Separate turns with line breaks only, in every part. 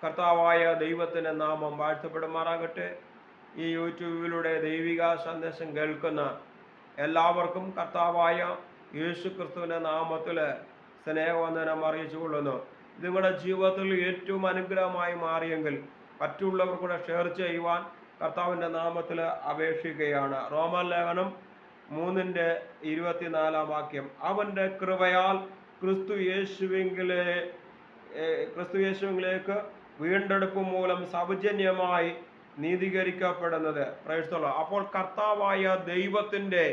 കർത്താവായ ദൈവത്തിൻ്റെ നാമം വാഴ്ത്തപ്പെടുമാറാകട്ടെ. ഈ യൂട്യൂബിലൂടെ ദൈവിക സന്ദേശം കേൾക്കുന്ന എല്ലാവർക്കും കർത്താവായ യേശു ക്രിസ്തുവിൻ്റെ നാമത്തിൽ സ്നേഹവന്ദനം അറിയിച്ചു കൊള്ളുന്നു. നിങ്ങളുടെ ജീവിതത്തിൽ ഏറ്റവും അനുഗ്രഹമായി മാറിയെങ്കിൽ മറ്റുള്ളവർ കൂടെ ഷെയർ ചെയ്യുവാൻ കർത്താവിൻ്റെ നാമത്തിൽ അപേക്ഷിക്കുകയാണ്. റോമലേഖനം 3:24 അവൻ്റെ കൃപയാൽ ക്രിസ്തു യേശുവിലേക്ക് വീണ്ടെടുപ്പ് മൂലം സൗജന്യമായി നീതീകരിക്കപ്പെടുന്നത്. Price the Lord. അപ്പോൾ കർത്താവായ ദൈവത്തിൻ്റെ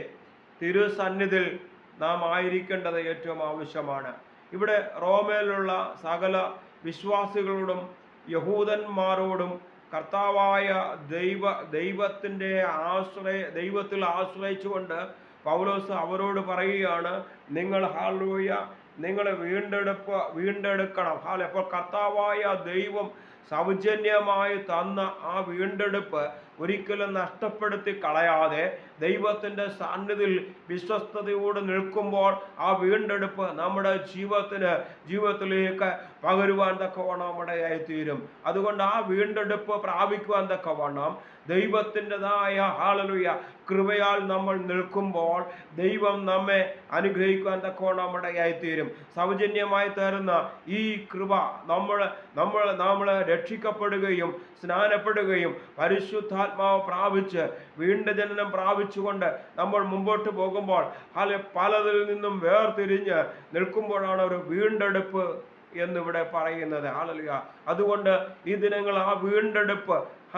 തിരുസന്നിധിയിൽ നാം ആയിരിക്കേണ്ടത് ഏറ്റവും ആവശ്യമാണ്. ഇവിടെ റോമയിലുള്ള സകല വിശ്വാസികളോടും യഹൂദന്മാരോടും കർത്താവായ ദൈവത്തിൽ ആശ്രയിച്ചുകൊണ്ട് പൗലോസ് അവരോട് പറയുകയാണ്, നിങ്ങൾ നിങ്ങൾ വീണ്ടെടുക്കണം. അപ്പോൾ കർത്താവായ ദൈവം സൗജന്യമായി തന്ന ആ വീണ്ടെടുപ്പ് ഒരിക്കലും നഷ്ടപ്പെടുത്തി കളയാതെ ദൈവത്തിൻ്റെ സന്നിധിയിൽ വിശ്വസ്തയോട് നിൽക്കുമ്പോൾ ആ വീണ്ടെടുപ്പ് നമ്മുടെ ജീവിതത്തിലേക്ക് പകരുവാൻ തക്കവണ്ണം ഇടയായിത്തീരും. അതുകൊണ്ട് ആ വീണ്ടെടുപ്പ് പ്രാപിക്കുവാൻ തക്കവണ്ണം ദൈവത്തിൻ്റെതായ ഹല്ലേലൂയ കൃപയാൽ നമ്മൾ നിൽക്കുമ്പോൾ ദൈവം നമ്മെ അനുഗ്രഹിക്കുവാൻ തക്കവണ്ണം ഇടയായിത്തീരും. സൗജന്യമായി തരുന്ന ഈ കൃപ നമ്മൾ രക്ഷിക്കപ്പെടുകയും സ്നാനപ്പെടുകയും പരിശുദ്ധാത്മാവ് പ്രാപിച്ച് വീണ്ടുജനനം പ്രാപിച്ചുകൊണ്ട് നമ്മൾ മുമ്പോട്ട് പോകുമ്പോൾ പലതിൽ നിന്നും വേർതിരിഞ്ഞ് നിൽക്കുമ്പോഴാണ് ഒരു വീണ്ടെടുപ്പ് എന്നിവിടെ പറയുന്നത്. ഹല്ലേലൂയ. അതുകൊണ്ട് ഈ ദിനങ്ങൾ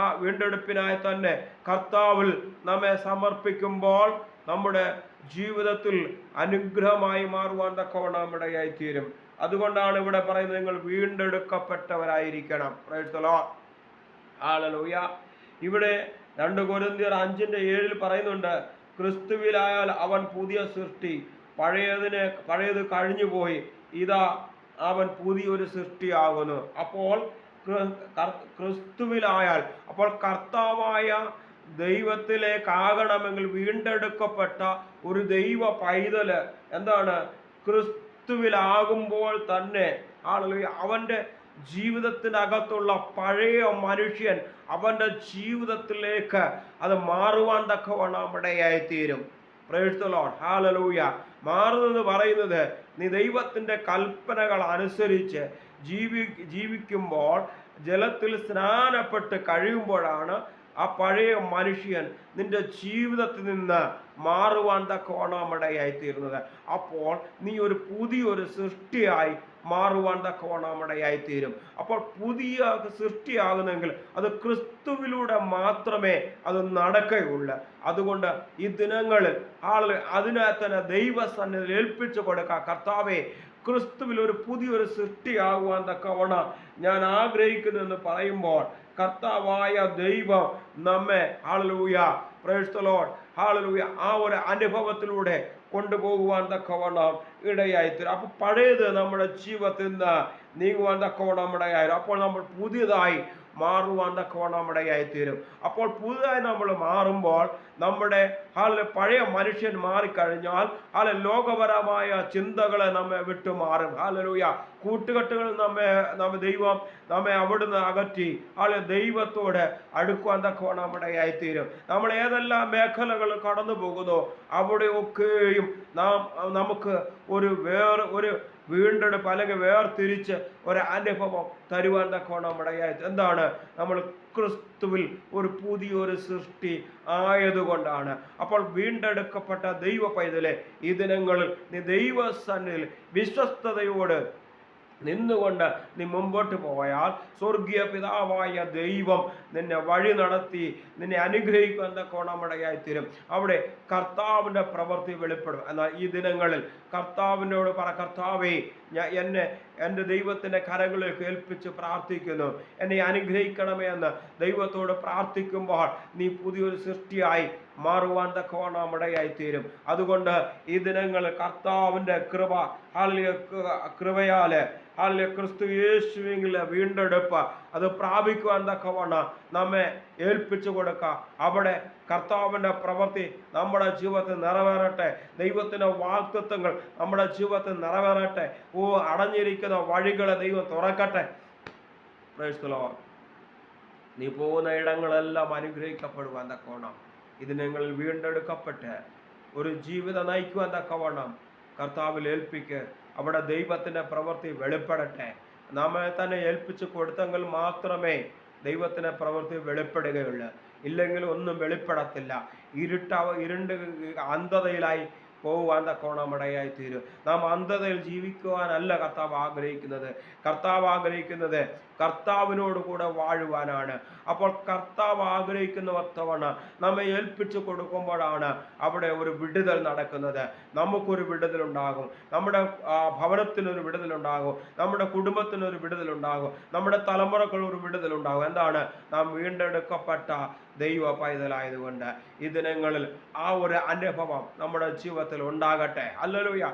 ആ വീണ്ടെടുപ്പിനായി തന്നെ കർത്താവിൽ നമ്മെ സമർപ്പിക്കുമ്പോൾ നമ്മുടെ ജീവിതത്തിൽ അനുഗ്രഹമായി മാറുവാൻ തക്കവണ്ണം ഇടയായിത്തീരും. അതുകൊണ്ടാണ് ഇവിടെ പറയുന്നത്, നിങ്ങൾ വീണ്ടെടുക്കപ്പെട്ടവരായിരിക്കണം. Praise the lord. ഹല്ലേലൂയ. ഇവിടെ 2 കൊരിന്ത്യർ 5:7 പറയുന്നുണ്ട്, ക്രിസ്തുവിലായാൽ അവൻ പുതിയ സൃഷ്ടി, പഴയത് കഴിഞ്ഞുപോയി, ഇതാ അവൻ പുതിയൊരു സൃഷ്ടിയാകുന്നു. അപ്പോൾ ക്രിസ്തുവിലായാൽ, അപ്പോൾ കർത്താവായ ദൈവത്തിലേക്കാകണമെങ്കിൽ വീണ്ടെടുക്കപ്പെട്ട ഒരു ദൈവ പൈതല് എന്താണ്? ക്രിസ്തുവിലാകുമ്പോൾ തന്നെ അവൻ്റെ ജീവിതത്തിനകത്തുള്ള പഴയ മനുഷ്യൻ അവൻ്റെ ജീവിതത്തിലേക്ക് അത് മാറുവാൻ തക്കവണ്ണം ഇടയായിത്തീരും. Praise the lord. ഹല്ലേലൂയ. മാറുന്നത് പറയുന്നത്, നീ ദൈവത്തിൻ്റെ കൽപ്പനകൾ അനുസരിച്ച് ജീവിക്കുമ്പോൾ, ജലത്തിൽ സ്നാനപ്പെട്ട് കഴിയുമ്പോഴാണ് ആ പഴയ മനുഷ്യൻ നിന്റെ ജീവിതത്തിൽ നിന്ന് മാറുവാൻ തക്കവണ്ണം ഇടയായിത്തീരുന്നത്. അപ്പോൾ നീ ഒരു പുതിയൊരു സൃഷ്ടിയായി മാറുവാൻ തക്കവണ്ണം ഇടയായിത്തീരും. അപ്പോൾ പുതിയ സൃഷ്ടിയാകുന്നെങ്കിൽ അത് ക്രിസ്തുവിലൂടെ മാത്രമേ അത് നടക്കുകയുള്ളൂ. അതുകൊണ്ട് ഈ ദിനങ്ങളിൽ അതിനെ തന്നെ ദൈവസന്നിധിയിൽ ഏൽപ്പിച്ചു കൊടുക്കുക. കർത്താവേ, ക്രിസ്തുവിൽ ഒരു പുതിയൊരു സൃഷ്ടിയാകുവാൻ തക്കവണ്ണം ഞാൻ ആഗ്രഹിക്കുന്നു എന്ന് പറയുമ്പോൾ കർത്താവായ ദൈവം നമ്മെ hallelujah praise the lord hallelujah ആ ഒരു അനുഭവത്തിലൂടെ കൊണ്ടുപോകുവാൻ തക്കവണ്ണം ഇടയായിത്തീരും. അപ്പോൾ പഴയത് നമ്മുടെ ജീവിതത്തിൽ നിന്ന് നീങ്ങുവാൻ തക്കവണ്ണം ഇടയായിരും. അപ്പോൾ നമ്മൾ പുതിയതായി മാറുവാൻ തക്കവണ്ണം ഇടയായിത്തീരും. അപ്പോൾ പുതുതായി നമ്മൾ മാറുമ്പോൾ നമ്മുടെ പഴയ മനുഷ്യൻ മാറിക്കഴിഞ്ഞാൽ ലോകപരമായ ചിന്തകളെ നമ്മെ വിട്ടുമാറും. ഹല്ലേലൂയ. കൂട്ടുകെട്ടുകൾ ദൈവം നമ്മെ അവിടുന്ന് അകറ്റി ദൈവത്തോട് അടുക്കുവാൻ തക്കവണ്ണം ഇടയായിത്തീരും. നമ്മൾ ഏതെല്ലാം മേഖലകൾ കടന്നു പോകുന്നോ അവിടെയൊക്കെയും നമുക്ക് ഒരു വീണ്ടെടുപ്പ് അല്ലെങ്കിൽ വേർതിരിച്ച് ഒരു അനുഭവം തരുവാൻ തക്കവണ്ണം ഇടയായി. എന്താണ്? നമ്മൾ ക്രിസ്തുവിൽ ഒരു പുതിയൊരു സൃഷ്ടി ആയതുകൊണ്ടാണ്. അപ്പോൾ വീണ്ടെടുക്കപ്പെട്ട ദൈവ പൈതലെ, ഈ ദിനങ്ങളിൽ നീ ദൈവസന്നിധിയിൽ വിശ്വസ്തയോട് നിന്നുകൊണ്ട് നീ മുമ്പോട്ട് പോയാൽ സ്വർഗീയ പിതാവായ ദൈവം നിന്നെ വഴി നടത്തി നിന്നെ അനുഗ്രഹിക്കാൻ തക്കവണ്ണമിടയായിത്തീരും. അവിടെ കർത്താവിൻ്റെ പ്രവൃത്തി വെളിപ്പെടും. എന്നാൽ ഈ ദിനങ്ങളിൽ കർത്താവിനോട് പറ, കർത്താവേ, എൻ്റെ ദൈവത്തിൻ്റെ കരങ്ങളിൽ ഏൽപ്പിച്ച് പ്രാർത്ഥിക്കുന്നു, എന്നെ അനുഗ്രഹിക്കണമേ എന്ന് ദൈവത്തോട് പ്രാർത്ഥിക്കുമ്പോൾ നീ പുതിയൊരു സൃഷ്ടിയായി മാറുവാൻ തക്കവണ്ണം ഇടയായിത്തീരും. അതുകൊണ്ട് ഈ ദിനങ്ങളിൽ കർത്താവിൻ്റെ കൃപയാല് ക്രിസ്തു യേശുവിലെ വീണ്ടെടുപ്പ് അത് പ്രാപിക്കുവാൻ തക്കവണ്ണം നമ്മെ ഏൽപ്പിച്ചു കൊടുക്കുക. അവിടെ കർത്താവിൻ്റെ പ്രവൃത്തി നമ്മുടെ ജീവിതത്തിൽ നിറവേറട്ടെ. ദൈവത്തിൻ്റെ വാഗ്ദത്തങ്ങൾ നമ്മുടെ ജീവിതത്തിൽ നിറവേറട്ടെ. അടഞ്ഞിരിക്കുന്ന വഴികളെ ദൈവം തുറക്കട്ടെ. Price the Lord. നീ പോകുന്ന ഇടങ്ങളെല്ലാം അനുഗ്രഹിക്കപ്പെടുവാൻ തക്കവണ്ണം ഇത് ഞങ്ങളിൽ വീണ്ടെടുക്കപ്പെട്ട് ഒരു ജീവിതം നയിക്കുവാൻ തക്കവണ്ണം കർത്താവിൽ ഏൽപ്പിക്ക്. അവിടെ ദൈവത്തിൻ്റെ പ്രവൃത്തി വെളിപ്പെടട്ടെ. നമ്മെ തന്നെ ഏൽപ്പിച്ച് കൊടുത്തെങ്കിൽ മാത്രമേ ദൈവത്തിൻ്റെ പ്രവൃത്തി വെളിപ്പെടുകയുള്ളൂ. ഇല്ലെങ്കിൽ ഒന്നും വെളിപ്പെടത്തില്ല. ഇരുണ്ട് അന്ധതയിലായി പോകുവാൻ തക്കോണം ഇടയായി തീരും. നാം അന്ധതയിൽ ജീവിക്കുവാനല്ല കർത്താവ് ആഗ്രഹിക്കുന്നത്. കർത്താവ് ആഗ്രഹിക്കുന്നത് കർത്താവിനോട് കൂടെ വാഴുവാനാണ്. അപ്പോൾ കർത്താവ് ആഗ്രഹിക്കുന്ന വത്തവണ്ണം നമ്മെ ഏൽപ്പിച്ചു കൊടുക്കുമ്പോഴാണ് അവിടെ ഒരു വിടുതൽ നടക്കുന്നത്. നമുക്കൊരു വിടുതലുണ്ടാകും, നമ്മുടെ ഭവനത്തിനൊരു വിടുതലുണ്ടാകും, നമ്മുടെ കുടുംബത്തിനൊരു വിടുതലുണ്ടാകും, നമ്മുടെ തലമുറക്കൊരു വിടുതലുണ്ടാകും. എന്താണ്? നാം വീണ്ടെടുക്കപ്പെട്ട ദൈവ പൈതലായതുകൊണ്ട് ഈ ദിനങ്ങളിൽ ആ ഒരു അനുഭവം നമ്മുടെ ജീവിതത്തിൽ ഉണ്ടാകട്ടെ. ഹല്ലേലൂയ.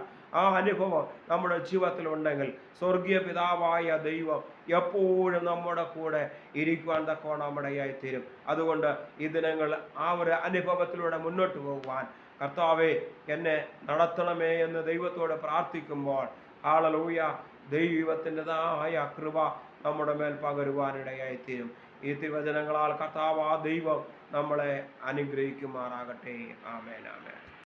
ആ അനുഭവം നമ്മുടെ ജീവിതത്തിൽ ഉണ്ടെങ്കിൽ സ്വർഗീയ പിതാവായ ദൈവം എപ്പോഴും നമ്മുടെ കൂടെ ഇരിക്കുവാൻ തക്കവണ്ണം ഇടയായിത്തീരും. അതുകൊണ്ട് ഈ ദിനങ്ങൾ ആ ഒരു അനുഭവത്തിലൂടെ മുന്നോട്ട് പോകുവാൻ കർത്താവേ എന്നെ നടത്തണമേ എന്ന് ദൈവത്തോട് പ്രാർത്ഥിക്കുമ്പോൾ ഹല്ലേലൂയ ദൈവത്തിൻ്റെതായ കൃപ നമ്മുടെ മേൽ പകരുവാനിടയായിത്തീരും. ഈ തിരുവചനങ്ങളാൽ കർത്താവ് ആ ദൈവം നമ്മളെ അനുഗ്രഹിക്കുമാറാകട്ടെ. ആമേൻ, ആമേൻ.